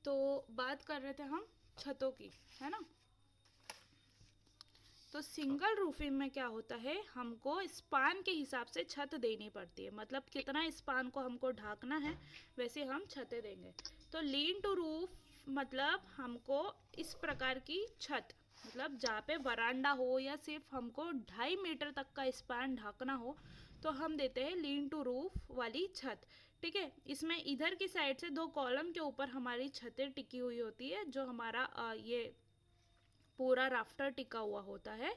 तो बात कर रहे थे हम छतों की, है ना। तो सिंगल रूफिंग में क्या होता है, हमको स्पान के हिसाब से छत देनी पड़ती है, मतलब कितना स्पान को हमको ढाकना है वैसे हम छतें देंगे। तो लीन टू रूफ मतलब हमको इस प्रकार की छत, मतलब जहाँ पे वरांडा हो या सिर्फ हमको 2.5 मीटर तक का स्पान ढाकना हो, तो हम देते हैं लीन टू रूफ वाली छत। ठीक है, इसमें इधर की साइड से 2 कॉलम के ऊपर हमारी छतें टिकी हुई होती है, जो हमारा ये पूरा राफ्टर टिका हुआ होता है।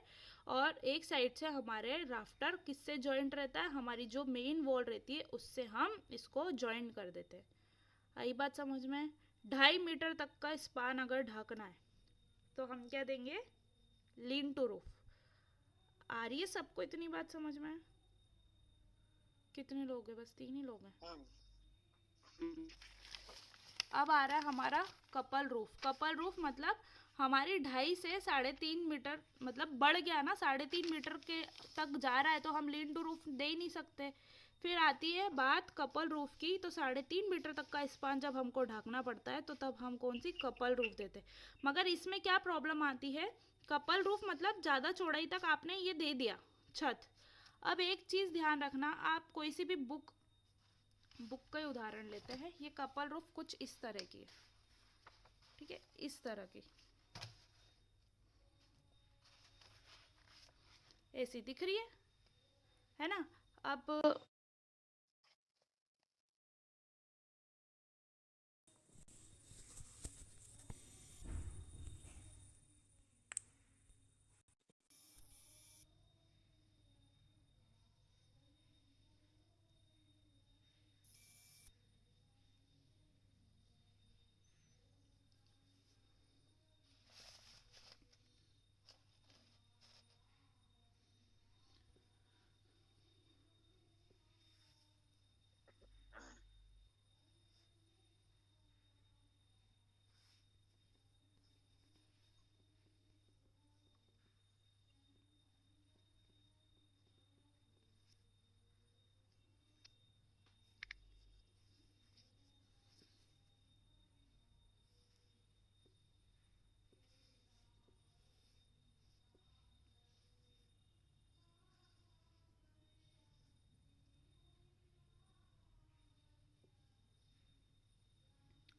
और एक साइड से हमारे राफ्टर किससे जॉइंट रहता है, हमारी जो मेन वॉल रहती है उससे हम इसको जॉइंट कर देते हैं। आई बात समझ में। 2.5 मीटर तक का स्पान अगर ढकना है तो हम क्या देंगे, लीन टू रूफ। आ रही है सबको इतनी बात समझ में। कितने लोग हैं, बस 3 ही लोग हैं। हाँ। अब आ रहा है हमारा कपल रूफ। कपल रूफ मतलब हमारी 2.5 से 3.5 मीटर, मतलब बढ़ गया ना, 3.5 मीटर के तक जा रहा है तो हम लीन टू रूफ दे ही नहीं सकते। फिर आती है बात कपल रूफ की, तो 3.5 मीटर तक का स्पान जब हमको ढकना पड़ता है तो तब हम कौन सी कपल रूफ देते। मगर इसमें क्या प्रॉब्लम आती है, कपल रूफ मतलब ज़्यादा चौड़ाई तक आपने ये दे दिया छत। अब एक चीज़ ध्यान रखना, आप कोई सी भी बुक बुक का ही उदाहरण लेते हैं। ये कपल रूफ कुछ इस तरह की है, ठीक है, इस तरह की ऐसी दिख रही है ना। अब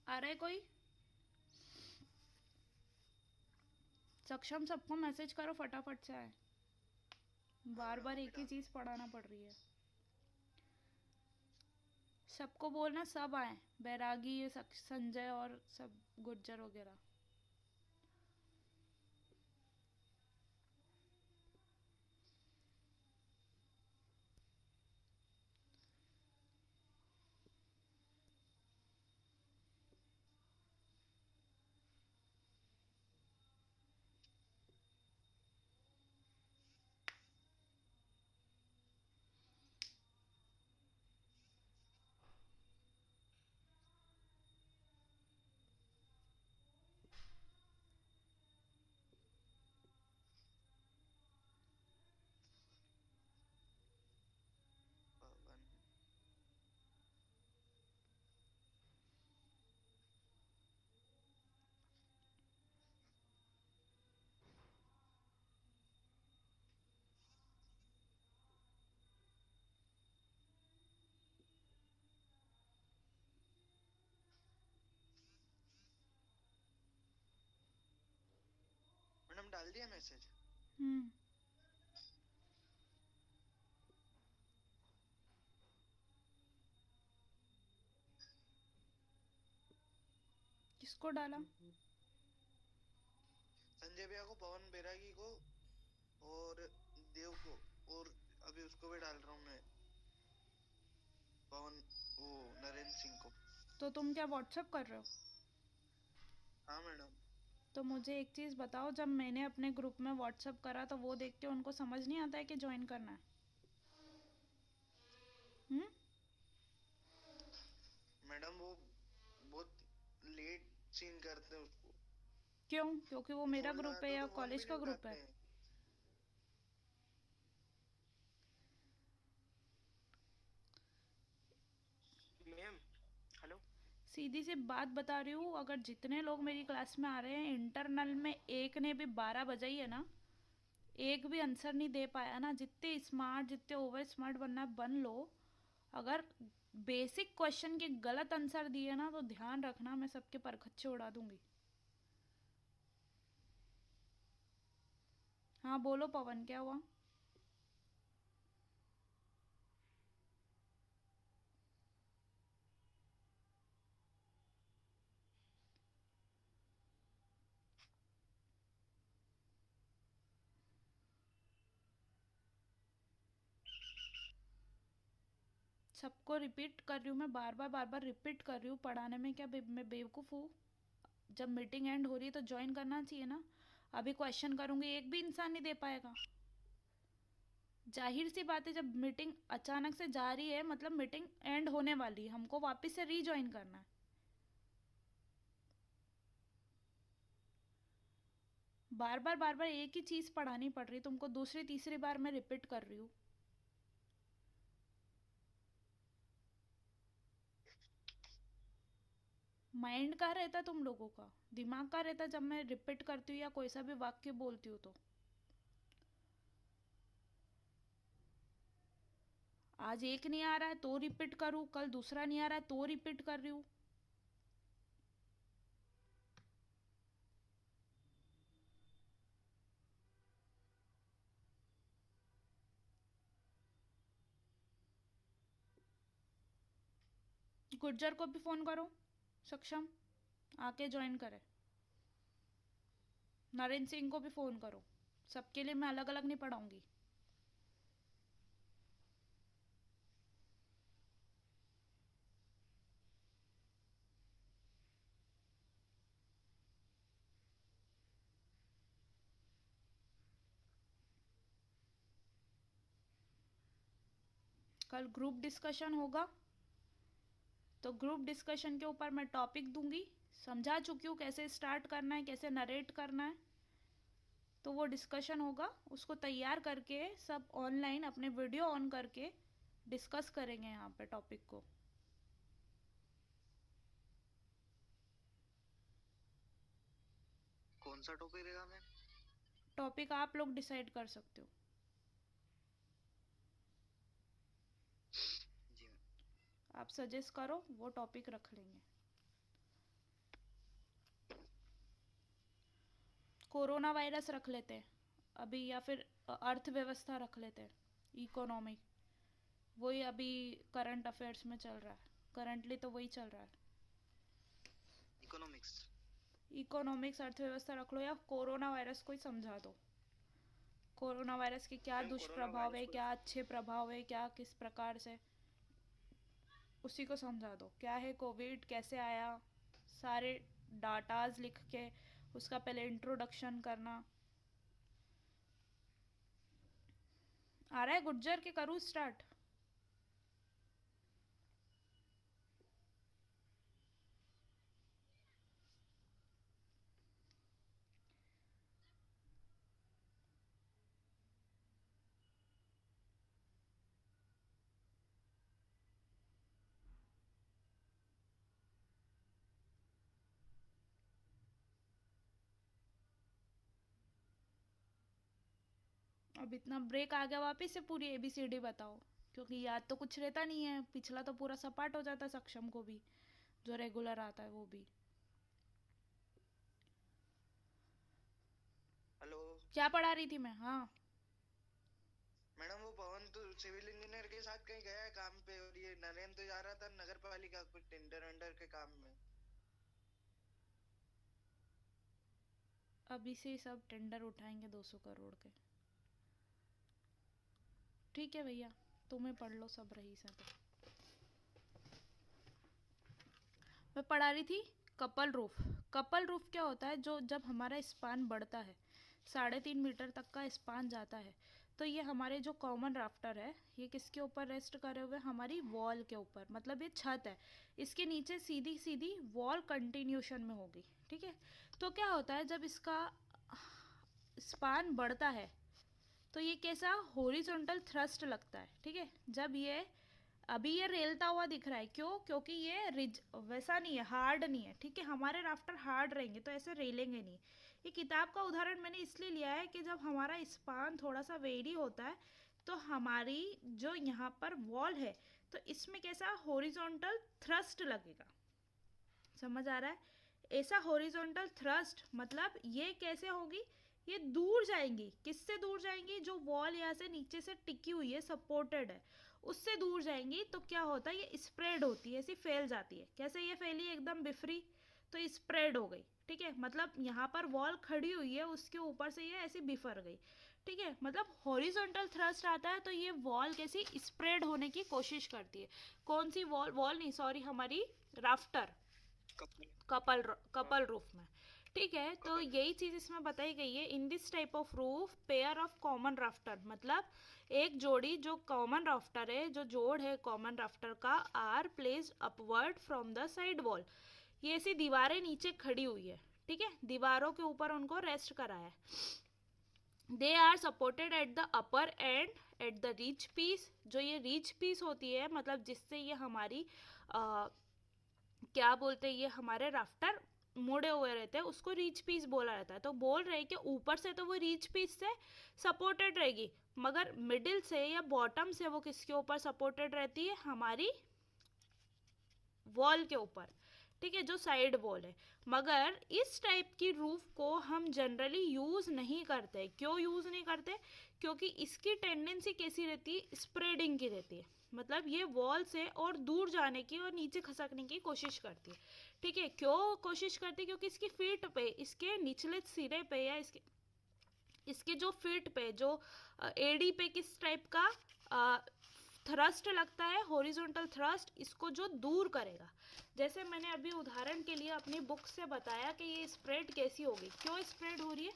आ रहा है कोई सक्षम, सबको मैसेज करो फटाफट से आए। हाँ बार मैडम, बार अभी एक ही डाल चीज़ पढ़ाना पड़ रही है। सबको बोलना सब आए, बैरागी, ये संजय और सब गुर्जर वगैरह। पवन। मैडम डाल दिया मैसेज। हम्म। किसको डाला। संजय भैया को, पवन बैरागी को और देव को, और अभी उसको भी डाल रहा हूँ मैं, पवन, वो नरेंद्र सिंह को। तो तुम क्या व्हाट्सअप कर रहे हो। हाँ मैडम। तो मुझे एक चीज़ बताओ, जब मैंने अपने ग्रुप में व्हाट्सअप करा तो वो देख के उनको समझ नहीं आता है कि ज्वाइन करना है। हम्म। मैडम वो बहुत लेट सीन करते हैं उसको। क्यों, क्योंकि वो मेरा फोन ग्रुप है लगाते हो या तो फोन कॉलेज भी नहीं का ग्रुप उठाते है। हैं। Ma'am, hello. सीधी सी बात बता रही हूँ, अगर जितने लोग मेरी क्लास में आ रहे हैं, इंटरनल में एक ने भी 12 बजाई है ना, एक भी आंसर नहीं दे पाया ना, जितने स्मार्ट जितने ओवर स्मार्ट बनना है बन लो, अगर बेसिक क्वेश्चन के गलत आंसर दिए ना तो ध्यान रखना मैं सबके परखच्चे उड़ा दूंगी। हाँ बोलो पवन, क्या हुआ? सबको रिपीट कर रही हूँ मैं, बार बार रिपीट कर रही हूँ। पढ़ाने में क्या मैं बेवकूफ़ हूँ? जब मीटिंग एंड हो रही है तो ज्वाइन करना चाहिए ना। अभी क्वेश्चन करूँगी, एक भी इंसान नहीं दे पाएगा। जाहिर सी बात है, जब मीटिंग अचानक से जा रही है मतलब मीटिंग एंड होने वाली है, हमको वापस से रीज्वाइन करना है। बार बार एक ही चीज़ पढ़ानी पड़ रही, तुमको दूसरी तीसरी बार मैं रिपीट कर रही हूँ। माइंड कहाँ रहता तुम लोगों का? दिमाग कहाँ रहता जब मैं रिपीट करती हूँ या कोई सा भी वाक्य बोलती हूँ तो? आज एक नहीं आ रहा है तो रिपीट करूँ, कल दूसरा नहीं आ रहा है तो रिपीट कर रही हूँ। गुर्जर को भी फ़ोन करो, सक्षम आके ज्वाइन करे। नरेंद्र सिंह को भी फ़ोन करो। सबके लिए मैं अलग अलग नहीं पढ़ाऊंगी। कल ग्रुप डिस्कशन होगा, तो ग्रुप डिस्कशन के ऊपर मैं टॉपिक दूंगी। समझा चुकी हूँ कैसे स्टार्ट करना है, कैसे नरेट करना है। तो वो डिस्कशन होगा, उसको तैयार करके सब ऑनलाइन अपने वीडियो ऑन करके डिस्कस करेंगे यहाँ पे टॉपिक को। कौन सा टॉपिक रहेगा मैम? टॉपिक आप लोग डिसाइड कर सकते हो। जी मैम। आप सजेस्ट करो, वो टॉपिक रख लेंगे। कोरोना वायरस रख लेते हैं अभी, या फिर अर्थव्यवस्था रख लेते हैं, इकोनॉमिक। वही अभी करंट अफेयर्स में चल रहा है, करंटली तो वही चल रहा है। इकोनॉमिक्स। इकोनॉमिक्स अर्थव्यवस्था रख लो, या कोरोना वायरस को ही समझा दो। कोरोना वायरस के क्या मैम कोरोना दुष्प्रभाव है, वायरस को क्या अच्छे प्रभाव है, क्या किस प्रकार से, उसी को समझा दो। क्या है कोविड, कैसे आया, सारे डाटाज लिख के उसका पहले इंट्रोडक्शन करना। आ रहा है गुज्जर के करूँ स्टार्ट? अब इतना ब्रेक आ गया, वापस से पूरी ABCD बताओ, क्योंकि याद तो कुछ रहता नहीं है। पिछला तो पूरा सपाट हो जाता है, सक्षम को भी जो रेगुलर आता है वो भी। हेलो क्या पढ़ा रही थी मैं? हाँ। मैडम, वो पवन तो सिविल इंजीनियर के साथ कहीं गया है काम पे, और ये नरेंद्र तो जा रहा था नगर पालिका कुछ टेंडर वेंडर के काम में। अभी से सब टेंडर उठाएंगे 200 करोड़ के। ठीक है भैया, तुम्हें पढ़ लो सब रही से। तो मैं पढ़ा रही थी कपल रूफ। कपल रूफ क्या होता है? जो जब हमारा स्पान बढ़ता है, 3.5 मीटर तक का स्पान जाता है, तो ये हमारे जो कॉमन राफ्टर है, ये किसके ऊपर रेस्ट करे हुए? हमारी वॉल के ऊपर, मतलब ये छत है। इसके नीचे सीधी सीधी वॉल कंटिन्यूशन में होगी, ठीक है। तो क्या होता है जब इसका स्पान बढ़ता है, तो ये कैसा हॉरिजॉन्टल थ्रस्ट लगता है, ठीक है। जब ये अभी ये रेलता हुआ दिख रहा है, क्यों? क्योंकि ये रिज वैसा नहीं है, हार्ड नहीं है, ठीक है। हमारे राफ्टर हार्ड रहेंगे तो ऐसे रेलेंगे नहीं। ये किताब का उदाहरण मैंने इसलिए लिया है कि जब हमारा स्पान थोड़ा सा वेरी होता है तो हमारी जो यहाँ पर वॉल है तो इसमें कैसा हॉरिजॉन्टल थ्रस्ट लगेगा। समझ आ रहा है? ऐसा हॉरिजॉन्टल थ्रस्ट मतलब ये कैसे होगी, ये दूर जाएंगी। किससे दूर जाएंगी? जो वॉल यहाँ से नीचे से टिकी हुई है, सपोर्टेड है, उससे दूर जाएंगी। तो क्या होता है, ये स्प्रेड होती है, ऐसी फैल जाती है। कैसे ये फैली? एकदम बिफरी, तो स्प्रेड हो गई, ठीक है। मतलब यहाँ पर वॉल खड़ी हुई है, उसके ऊपर से ये ऐसी बिफर गई, ठीक है। मतलब हॉरिजॉन्टल थ्रस्ट आता है तो ये वॉल कैसी स्प्रेड होने की कोशिश करती है। कौन सी वॉल? वॉल नहीं, सॉरी, हमारी राफ्टर, कपल कपल रूफ में, ठीक है। तो यही चीज इसमें बताई गई है। In this type of roof pair of common rafter, मतलब एक जोड़ी जो कॉमन राफ्टर है, जो जोड़ है कॉमन राफ्टर का, are placed upward from the side wall. ये ऐसी दीवारें नीचे खड़ी हुई है, ठीक है, दीवारों के ऊपर उनको रेस्ट करा है। They are supported at the upper end at the reach piece. जो ये रीच पीस होती है, मतलब जिससे ये हमारी क्या बोलते हैं, ये हमारे राफ्टर मुड़े हुए रहते हैं, उसको रीच पीस बोला रहता है। तो बोल रहे हैं कि ऊपर से तो वो रीच पीस से सपोर्टेड रहेगी, मगर मिडिल से या बॉटम से वो किसके ऊपर सपोर्टेड रहती है? हमारी वॉल के ऊपर, ठीक है, जो साइड वॉल है। मगर इस टाइप की रूफ को हम जनरली यूज नहीं करते। क्यों यूज नहीं करते? क्योंकि इसकी टेंडेंसी कैसी रहती है? स्प्रेडिंग की रहती है। मतलब ये वॉल से और दूर जाने की और नीचे खसकने की कोशिश करती है, ठीक है। क्यों कोशिश करती है? क्योंकि इसकी फीट पे, इसके निचले सिरे पे या इसके जो फीट पे, जो एडी पे किस टाइप का थ्रस्ट लगता है? हॉरिजॉन्टल थ्रस्ट, इसको जो दूर करेगा। जैसे मैंने अभी उदाहरण के लिए अपनी बुक से बताया कि ये स्प्रेड कैसी होगी। क्यों स्प्रेड हो रही है?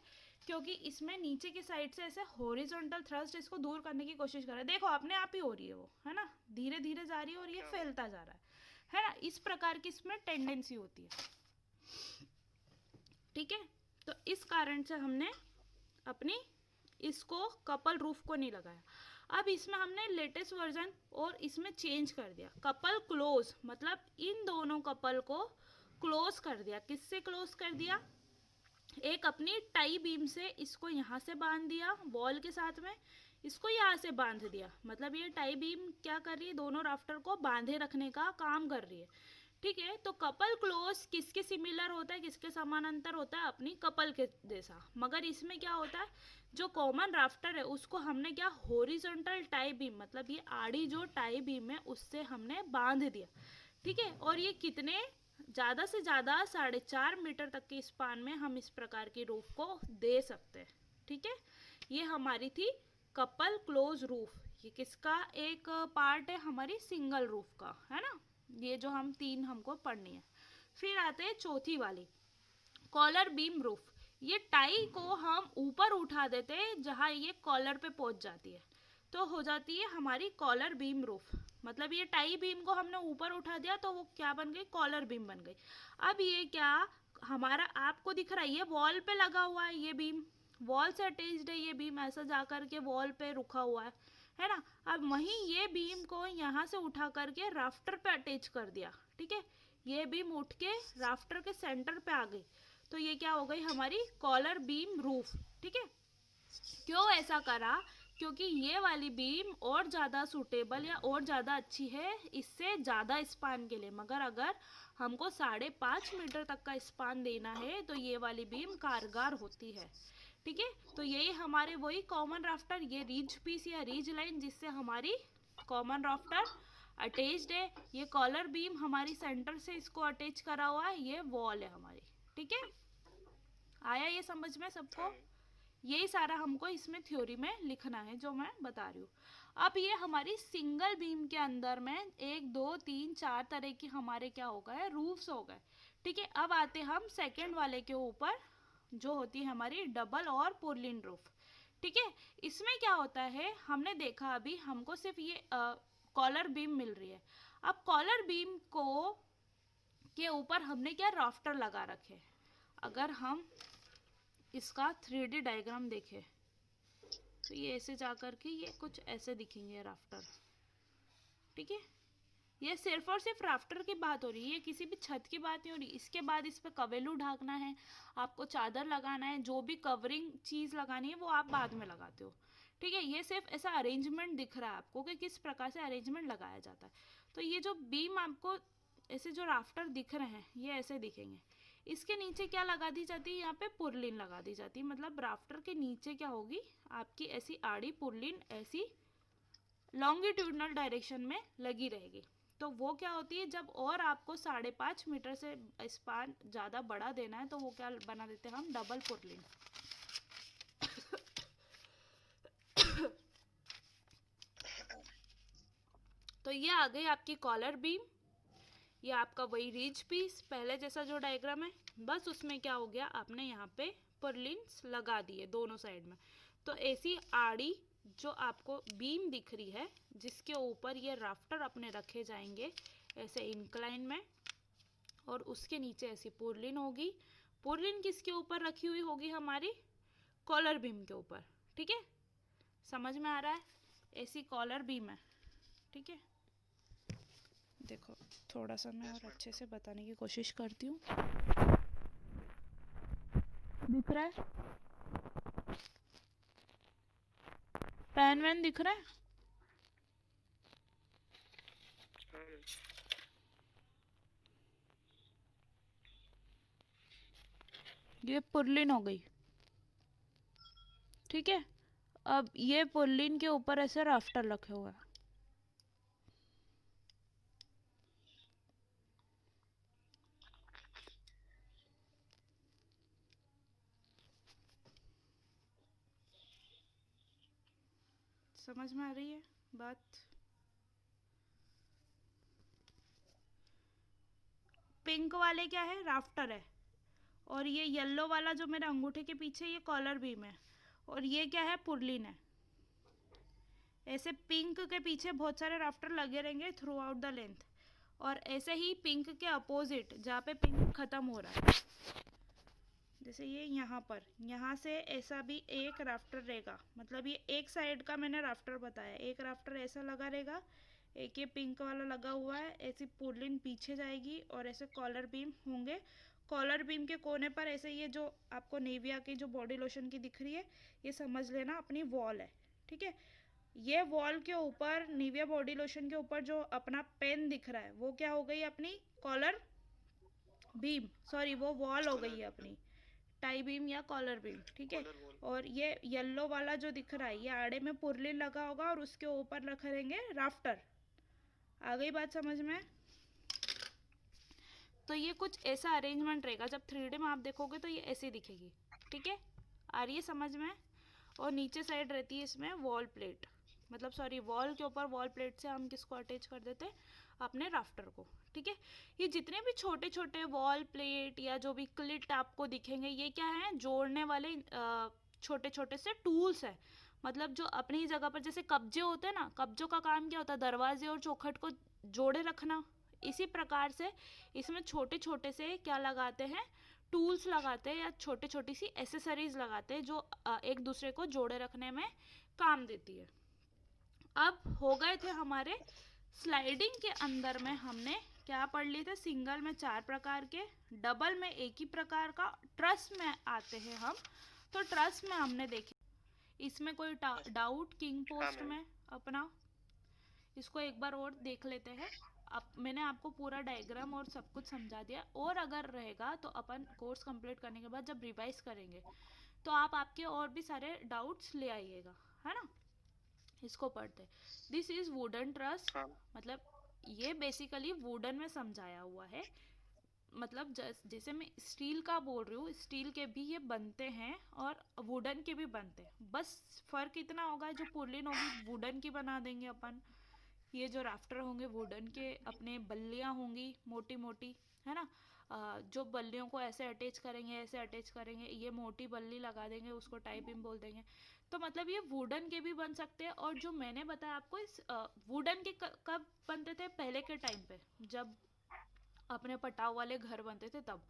क्योंकि इसमें नीचे की साइड से ऐसे हॉरिजॉन्टल थ्रस्ट इसको दूर करने की कोशिश कर रहा है। देखो अपने आप ही हो रही है वो, है ना, धीरे धीरे जा रही है और ये फैलता जा रहा है ना। इस प्रकार की इसमें टेंडेंसी होती है, ठीक है। तो इस कारण से हमने अपनी इसको कपल रूफ को नहीं लगाया। अब इसमें हमने लेटेस्ट वर्जन और इसमें चेंज कर दिया, कपल क्लोज, मतलब इन दोनों कपल को क्लोज कर दिया। किससे क्लोज कर दिया? एक अपनी टाई बीम से इसको यहाँ से बांध दिया वॉल के साथ में, इसको यहाँ से बांध दिया। मतलब ये टाई बीम क्या कर रही है? दोनों राफ्टर को बांधे रखने का काम कर रही है, ठीक है। तो कपल क्लोज किसके सिमिलर होता है, किसके समानांतर होता है? अपनी कपल के जैसा। मगर इसमें क्या होता है, जो कॉमन राफ्टर है उसको हमने क्या, हॉरिजॉन्टल टाई बीम, मतलब ये आड़ी जो टाई बीम है उससे हमने बांध दिया, ठीक है। और ये कितने, ज़्यादा से ज़्यादा 4.5 मीटर तक के स्पान में हम इस प्रकार की रूफ को दे सकते हैं, ठीक है। ये हमारी थी कपल क्लोज रूफ। ये किसका एक पार्ट है? हमारी सिंगल रूफ का, है ना। ये जो हम तीन हमको पढ़नी है। फिर आते हैं चौथी वाली, कॉलर बीम रूफ। ये टाई को हम ऊपर उठा देते हैं जहाँ ये कॉलर पे पहुंच जाती है, तो हो जाती है हमारी कॉलर बीम रूफ। मतलब ये टाई बीम को हमने ऊपर उठा दिया तो वो क्या बन गई? कॉलर बीम बन गई। अब ये क्या हमारा आपको दिख रहा है, ये वॉल पे लगा हुआ है, ये बीम वॉल से अटैच्ड है, ये बीम ऐसा जा करके वॉल पे रुका हुआ है ना। अब वहीं ये बीम को यहाँ से उठा करके राफ्टर पे अटैच कर दिया, ठीक है। ये बीम उठ के राफ्टर के सेंटर पे आ गई, तो ये क्या हो गई? हमारी कॉलर बीम रूफ, ठीक है। क्यों ऐसा करा? क्योंकि ये वाली बीम और ज़्यादा सूटेबल या और ज़्यादा अच्छी है इससे ज़्यादा स्पान के लिए। मगर अगर हमको 5.5 मीटर तक का स्पान देना है तो ये वाली बीम कारगर होती है, ठीक है। तो यही हमारे वही कॉमन राफ्टर, ये रीज पीस या रीज लाइन जिससे हमारी कॉमन राफ्टर अटैच्ड है, ये कॉलर बीम हमारी सेंटर से इसको अटैच करा हुआ है, ये वॉल है हमारी, ठीक है। आया ये समझ में सबको? यही सारा हमको इसमें थ्योरी में लिखना है जो मैं बता रही हूँ। अब ये हमारी सिंगल बीम के अंदर में 1 2 3 4 तरह की हमारे क्या हो गए? रूफ्स हो गए, ठीक है। अब आते हम सेकंड वाले के ऊपर, जो होती है हमारी डबल और पुरलिन रूफ, ठीक है। इसमें क्या होता है, हमने देखा अभी हमको सिर्फ ये कॉलर बीम मिल रही है। अब कॉलर बीम को के ऊपर हमने क्या, राफ्टर लगा रखे। अगर हम इसका 3D डायग्राम देखें तो ये ऐसे जा कर के ये कुछ ऐसे दिखेंगे राफ्टर, ठीक है। ये सिर्फ और सिर्फ राफ्टर की बात हो रही है, ये किसी भी छत की बात नहीं हो रही। इसके बाद इस पे कवेलू ढाकना है, आपको चादर लगाना है, जो भी कवरिंग चीज़ लगानी है वो आप बाद में लगाते हो, ठीक है। ये सिर्फ ऐसा अरेंजमेंट दिख रहा है आपको कि किस प्रकार से अरेंजमेंट लगाया जाता है। तो ये जो बीम आपको ऐसे जो राफ्टर दिख रहे हैं ये ऐसे दिखेंगे। इसके नीचे क्या लगा दी जाती है, यहाँ पे पुरलिन लगा दी जाती है। मतलब राफ्टर के नीचे क्या होगी, आपकी ऐसी आड़ी पुरलिन ऐसी लॉन्गिट्यूडनल डायरेक्शन में लगी रहेगी। तो वो क्या होती है, जब और आपको 5.5 मीटर से स्पान ज़्यादा बड़ा देना है तो वो क्या बना देते हैं हम, डबल पुरलिन। तो ये आ गई आपकी कॉलर बीम। ये आपका वही रिज पीस पहले जैसा जो डायग्राम है, बस उसमें क्या हो गया, आपने यहाँ पे पुरलिन्स लगा दिए दोनों साइड में। तो ऐसी आड़ी जो आपको बीम दिख रही है जिसके ऊपर ये राफ्टर अपने रखे जाएंगे ऐसे इंक्लाइन में, और उसके नीचे ऐसी पुरलिन होगी। पुरलिन किसके ऊपर रखी हुई होगी, हमारी कॉलर बीम के ऊपर, ठीक है। समझ में आ रहा है, ऐसी कॉलर बीम है, ठीक है। देखो थोड़ा सा मैं और अच्छे से बताने की कोशिश करती हूँ। दिख रहा है, पेन वैन दिख रहा है। ये पुरलिन हो गई, ठीक है। अब ये पुरलिन के ऊपर ऐसे राफ्टर रखे हुए हैं। समझ में आ रही है बात। पिंक वाले क्या है, राफ्टर है, और ये येलो वाला जो मेरे अंगूठे के पीछे ये कॉलर बीम है, और ये क्या है, पुरलिन है। ऐसे पिंक के पीछे बहुत सारे राफ्टर लगे रहेंगे थ्रू आउट द लेंथ, और ऐसे ही पिंक के अपोजिट जहाँ पे पिंक खत्म हो रहा है, जैसे ये यहाँ पर, यहाँ से ऐसा भी एक राफ्टर रहेगा। मतलब ये एक साइड का मैंने राफ्टर बताया, एक राफ्टर ऐसा लगा रहेगा, एक ये पिंक वाला लगा हुआ है, ऐसी पुरलिन पीछे जाएगी और ऐसे कॉलर बीम होंगे। कॉलर बीम के कोने पर ऐसे ये जो आपको नेविया की जो बॉडी लोशन की दिख रही है, ये समझ लेना अपनी वॉल है, ठीक है। ये वॉल के ऊपर निविया बॉडी लोशन के ऊपर जो अपना पेन दिख रहा है वो क्या हो गई, अपनी कॉलर बीम, सॉरी वो वॉल हो गई है अपनी टाई बीम या कॉलर बीम, ठीक है। और ये येलो वाला जो दिख रहा है ये आड़े में पुरलिन लगा होगा और उसके ऊपर रखे रहेंगे राफ्टर। आ गई बात समझ में। तो ये कुछ ऐसा अरेंजमेंट रहेगा, जब 3D में आप देखोगे तो ये ऐसी दिखेगी, ठीक है। आ रही है समझ में। और नीचे साइड रहती है इसमें वॉल प्लेट, मतलब सॉरी वॉल के ऊपर वॉल प्लेट से हम किसको अटैच कर देते हैं, अपने राफ्टर को, ठीक है। ये जितने भी छोटे छोटे वॉल प्लेट या जो भी क्लिट आपको दिखेंगे ये क्या है, जोड़ने वाले छोटे छोटे से टूल्स है। मतलब जो अपनी जगह पर जैसे कब्जे होते हैं ना, कब्जों का काम क्या होता है, दरवाजे और चौखट को जोड़े रखना। इसी प्रकार से इसमें छोटे छोटे से क्या लगाते हैं, टूल्स लगाते हैं या छोटे छोटी सी एसेसरीज लगाते हैं जो एक दूसरे को जोड़े रखने में काम देती है। अब हो गए थे हमारे स्लाइडिंग के अंदर में हमने क्या पढ़ लिए थे, सिंगल में 4 प्रकार के, डबल में एक ही प्रकार का, ट्रस में आते हैं हम। तो ट्रस में हमने देखे, इसमें कोई डाउट किंग पोस्ट में अपना, इसको एक बार और देख लेते हैं। अब मैंने आपको पूरा डायग्राम और सब कुछ समझा दिया, और अगर रहेगा तो अपन कोर्स कंप्लीट करने के बाद जब रिवाइज करेंगे तो आप आपके और भी सारे डाउट्स ले आइएगा, है ना। इसको पढ़ते, दिस इज वुडन ट्रस, मतलब ये बेसिकली वुडन में समझाया हुआ है। मतलब जैसे मैं स्टील का बोल रही हूँ, स्टील के भी ये बनते हैं और वुडन के भी बनते हैं, बस फर्क इतना होगा जो पुरलिन होगी वुडन की बना देंगे अपन, ये जो राफ्टर होंगे वुडन के, अपने बल्लियाँ होंगी मोटी मोटी, है ना। जो बल्लियों को ऐसे अटैच करेंगे, ऐसे अटैच करेंगे, ये मोटी बल्ली लगा देंगे, उसको टाई बीम बोल देंगे। तो मतलब ये वुडन के भी बन सकते हैं। और जो मैंने बताया आपको, इस वुडन के कब बनते थे, पहले के टाइम पे जब अपने पटाव वाले घर बनते थे तब।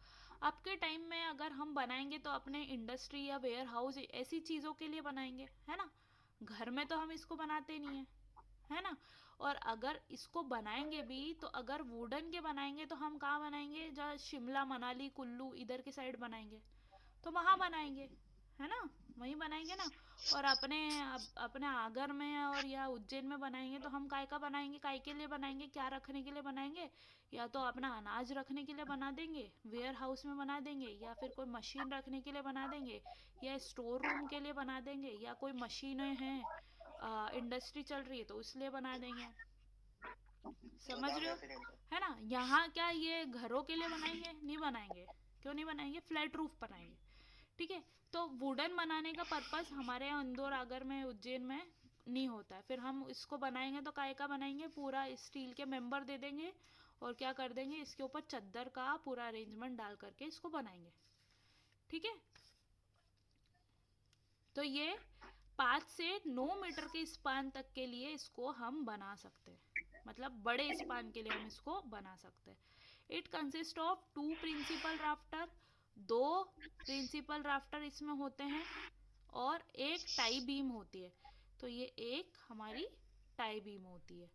आपके टाइम में अगर हम बनाएंगे तो अपने इंडस्ट्री या वेयर हाउस ऐसी चीज़ों के लिए बनाएंगे, है ना। घर में तो हम इसको बनाते नहीं है, है ना। और अगर इसको बनाएंगे भी तो अगर वुडन के बनाएंगे तो हम कहाँ बनाएंगे, जहाँ शिमला मनाली कुल्लू इधर के साइड बनाएंगे तो वहाँ बनाएंगे, है ना, वहीं बनाएंगे ना। और अपने आगर में और या उज्जैन में बनाएंगे तो हम काय का बनाएंगे, काय के लिए बनाएंगे, क्या रखने के लिए बनाएंगे, या तो अपना अनाज रखने के लिए बना देंगे, वेयर हाउस में बना देंगे, या फिर कोई मशीन रखने के लिए बना देंगे, या स्टोर रूम के लिए बना देंगे, या कोई मशीनें हैं, इंडस्ट्री चल रही है तो इसलिए बना देंगे। समझ रहे हो, है ना। यहाँ क्या ये घरों के लिए बनाएंगे, नहीं बनाएंगे। क्यों नहीं बनाएंगे, फ्लैट रूफ बनाएंगे, ठीक है। तो वुडन बनाने का पर्पस हमारे यहाँ इंदौर आगर में उज्जैन में नहीं होता है। फिर हम इसको बनाएंगे तो काय का बनाएंगे, पूरा स्टील के मेंबर दे देंगे और क्या कर देंगे, इसके ऊपर चद्दर का पूरा अरेंजमेंट डाल करके इसको बनाएंगे, ठीक है। तो ये 5 से 9 मीटर के स्पान तक के लिए इसको हम बना सकते हैं, मतलब बड़े स्पान के लिए हम इसको बना सकते हैं। It consist of 2 principal rafter, 2 principal rafter इसमें होते हैं और एक टाई बीम होती है। तो ये एक हमारी टाई बीम होती है।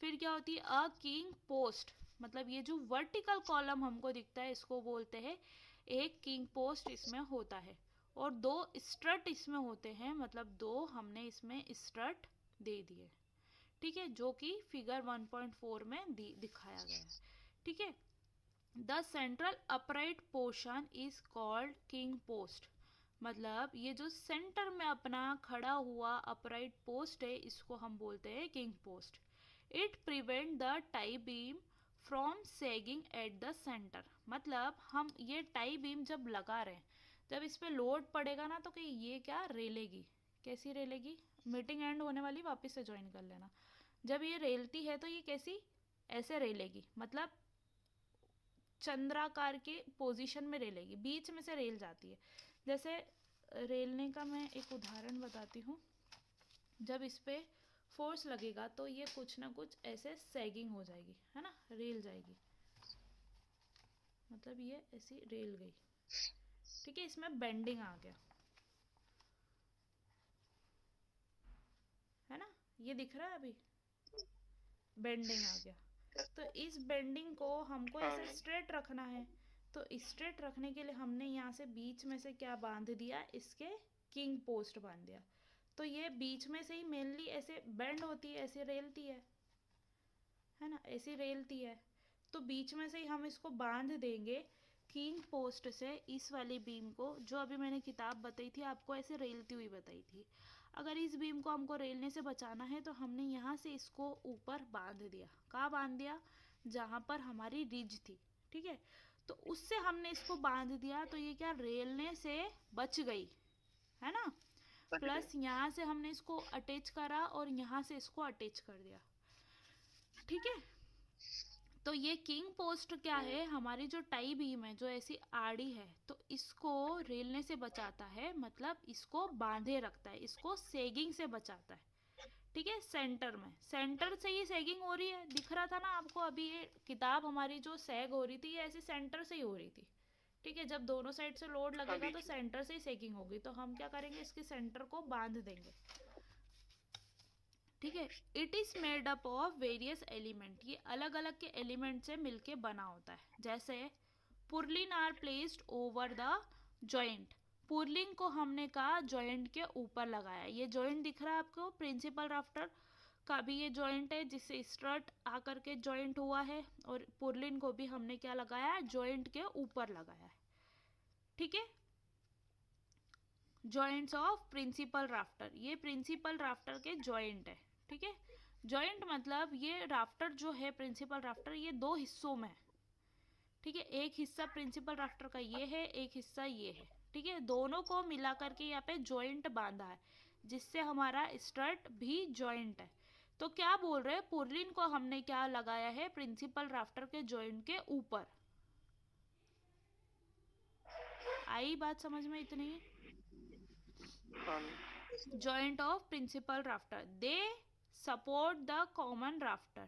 फिर क्या होती है, अ किंग पोस्ट, मतलब ये जो वर्टिकल कॉलम हमको दिखता है इसको बोलते हैं एक किंग पोस्ट इसमें होता है। और 2 स्ट्रट इसमें होते हैं, मतलब 2 हमने इसमें स्ट्रट दे दिए, ठीक है, जो कि फिगर 1.4 में दिखाया गया है, ठीक है। The central upright portion is called king post, मतलब ये जो सेंटर में अपना खड़ा हुआ अपराइट पोस्ट है इसको हम बोलते हैं king post. It prevent the tie beam from sagging at the centre, मतलब हम ये टाई बीम जब लगा रहे हैं, जब इस पे लोड पड़ेगा ना तो कि ये क्या रेलेगी, कैसी रेलेगी, मीटिंग एंड होने वाली, वापस से ज्वाइन कर लेना। जब ये रेलती है तो ये कैसी, ऐसे रेलेगी, मतलब चंद्राकार के पोजीशन में रेलेगी, बीच में से रेल जाती है। जैसे रेलने का मैं एक उदाहरण बताती हूँ, जब इस पे फोर्स लगेगा तो ये कुछ ना कुछ ऐसे सैगिंग हो जाएगी, है ना, रेल जाएगी, मतलब ये ऐसी रेल गई, ठीक है। इसमें बेंडिंग आ गया, है ना, ये दिख रहा है अभी, बेंडिंग आ गया। तो इस बेंडिंग को हमको ऐसे स्ट्रेट रखना है, तो स्ट्रेट रखने के लिए हमने यहाँ से बीच में से क्या बांध दिया, इसके किंग पोस्ट बांध दिया। तो ये बीच में से ही मेनली ऐसे बेंड होती है, ऐसे रेलती है ना, ऐसी रेलती है। तो बीच में से ही हम इसको बांध देंगे किंग पोस्ट से, इस वाली बीम को, जो अभी मैंने किताब बताई थी आपको ऐसे रेलती हुई बताई थी। अगर इस बीम को हमको रेलने से बचाना है तो हमने यहाँ से इसको ऊपर बांध दिया, कहाँ बांध दिया, जहाँ पर हमारी रिज थी, ठीक है। तो उससे हमने इसको बांध दिया तो ये क्या रेलने से बच गई, है ना। प्लस यहाँ से हमने इसको अटैच करा और यहाँ से इसको अटैच कर दिया, ठीक है। तो ये किंग पोस्ट क्या है, हमारी जो टाई बीम है जो ऐसी आड़ी है, तो इसको रेलने से बचाता है, मतलब इसको बांधे रखता है, इसको सेगिंग से बचाता है, ठीक है। सेंटर में, सेंटर से ही सेगिंग हो रही है, दिख रहा था ना आपको अभी, ये किताब हमारी जो सैग हो रही थी ये ऐसे सेंटर से ही हो रही थी, ठीक है। जब दोनों साइड से लोड लगेगा तो सेंटर से ही सेगिंग होगी, तो हम क्या करेंगे, इसके सेंटर को बांध देंगे, ठीक है। It is made up of various element, ये अलग अलग के एलिमेंट से मिलके बना होता है। जैसे purlin are placed over the joint, purlin को हमने कहा जॉइंट के ऊपर लगाया, ये जॉइंट दिख रहा है आपको, प्रिंसिपल राफ्टर का भी ये जॉइंट है जिससे स्ट्रट आकर के जॉइंट हुआ है, और पुर्लिन को भी हमने क्या लगाया, जॉइंट के ऊपर लगाया है, ठीक है। जॉइंट्स ऑफ प्रिंसिपल राफ्टर, ये प्रिंसिपल राफ्टर के जॉइंट है, ठीक है। जॉइंट मतलब ये राफ्टर जो है प्रिंसिपल राफ्टर, ये 2 हिस्सों में है, ठीक है। एक हिस्सा प्रिंसिपल राफ्टर का ये है, एक हिस्सा ये है, ठीक है। दोनों को मिला करके यहाँ पे जॉइंट बांधा है, जिससे हमारा स्ट्रट भी जॉइंट है। तो क्या बोल रहे हैं, पुर्लिन को हमने क्या लगाया है, प्रिंसिपल राफ्टर के जॉइंट के ऊपर। आई बात समझ में इतनी? Joint of principal rafter, they support the common rafter,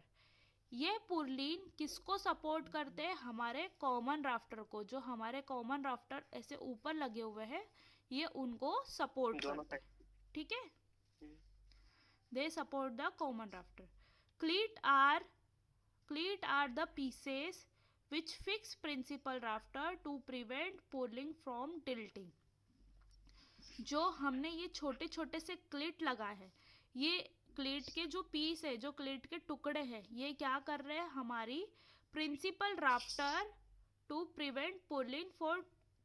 ये पुर्लिन किसको सपोर्ट करते हैं, हमारे कॉमन राफ्टर को, जो हमारे कॉमन राफ्टर ऐसे ऊपर लगे हुए हैं ये उनको सपोर्ट करते हैं, ठीक है। They support the common rafter. Cleat are cleat are the pieces which fix principal rafter to prevent pulling from tilting. जो हमने ये छोटे छोटे से क्लिट लगाए हैं, ये क्लिट के जो पीस है, जो क्लिट के टुकड़े हैं, ये क्या कर रहे हैं, हमारी principal rafter to prevent pulling for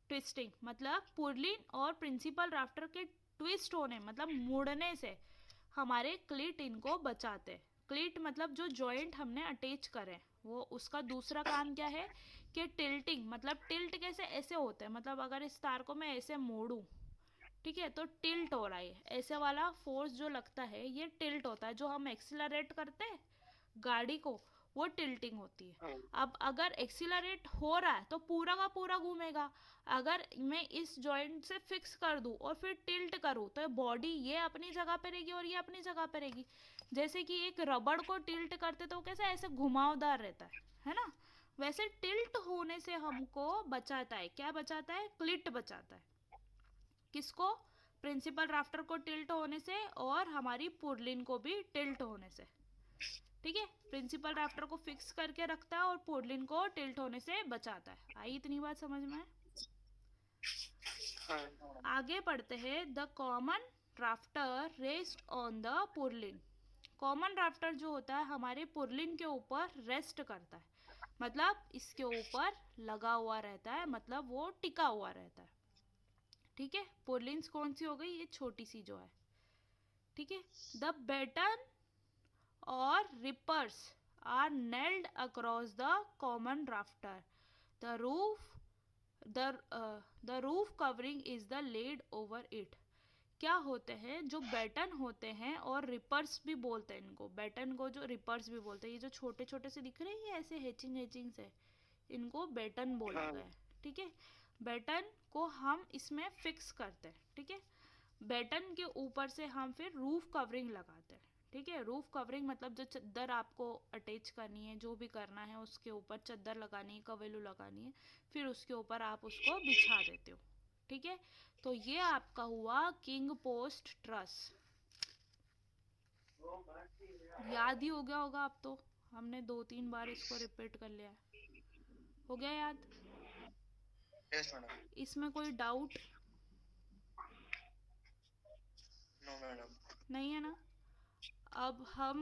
twisting, मतलब पुलिंग और प्रिंसिपल राफ्टर के ट्विस्ट होने, मतलब मुड़ने से हमारे क्लिट इनको बचाते। क्लिट मतलब जो जॉइंट हमने अटैच करे, वो उसका दूसरा काम क्या है कि टिल्टिंग, मतलब टिल्ट कैसे, ऐसे होता है, मतलब अगर इस तार को मैं ऐसे मोड़ूं, ठीक है, तो टिल्ट हो रहा है, ऐसे वाला फोर्स जो लगता है ये टिल्ट होता है। जो हम एक्सीलरेट करते हैं गाड़ी को, वो टिल्टिंग होती है। अब अगर एक्सीलरेट हो रहा है तो पूरा का पूरा घूमेगा। अगर मैं इस जॉइंट से फिक्स कर दूं और फिर टिल्ट करूं तो बॉडी ये अपनी जगह पे रहेगी और ये अपनी जगह पे रहेगी। जैसे कि एक रबड़ को टिल्ट करते तो कैसे ऐसे घुमावदार रहता है ना, वैसे टिल्ट होने से हमको बचाता है। क्या बचाता है? क्लिट बचाता है। किसको? प्रिंसिपल राफ्टर को टिल्ट होने से और हमारी पुर्लिन को भी टिल्ट होने से। ठीक है, प्रिंसिपल राफ्टर को फिक्स करके रखता है और पुर्लिन को टिल्ट होने से बचाता है। आई इतनी बात समझ में? आगे पढ़ते हैं। The common rafter rest on the purlin. Common rafter जो होता है हमारे पुर्लिन के ऊपर रेस्ट करता है, मतलब इसके ऊपर लगा हुआ रहता है, मतलब वो टिका हुआ रहता है। ठीक है, पुर्लिन्स कौन सी हो गई? ये छोटी सी जो है। ठीक है, द बैटन और reepers are nailed across the common rafter. The roof covering is the laid over it. क्या होते हैं? जो बैटन होते हैं और रिपर्स भी बोलते हैं इनको, बैटन को जो रिपर्स भी बोलते हैं, ये जो छोटे छोटे से दिख रहे हैं, ये ऐसे हेचिंग से, इनको बैटन बोला गया है। ठीक है, बैटन को हम इसमें फिक्स करते हैं। ठीक है, बैटन के ऊपर से हम फिर रूफ कवरिंग लगाते हैं। ठीक है, रूफ कवरिंग मतलब जो चद्दर आपको अटैच करनी है, जो भी करना है, उसके ऊपर चद्दर लगानी है, कवेलू लगानी है, फिर उसके ऊपर आप उसको बिछा देते हो। ठीक है, तो ये आपका हुआ किंग पोस्ट ट्रस। याद ही हो गया होगा अब तो, हमने 2-3 बार इसको रिपीट कर लिया है। हो गया याद? Yes madam. इसमें कोई डाउट? No madam. नहीं है ना? अब हम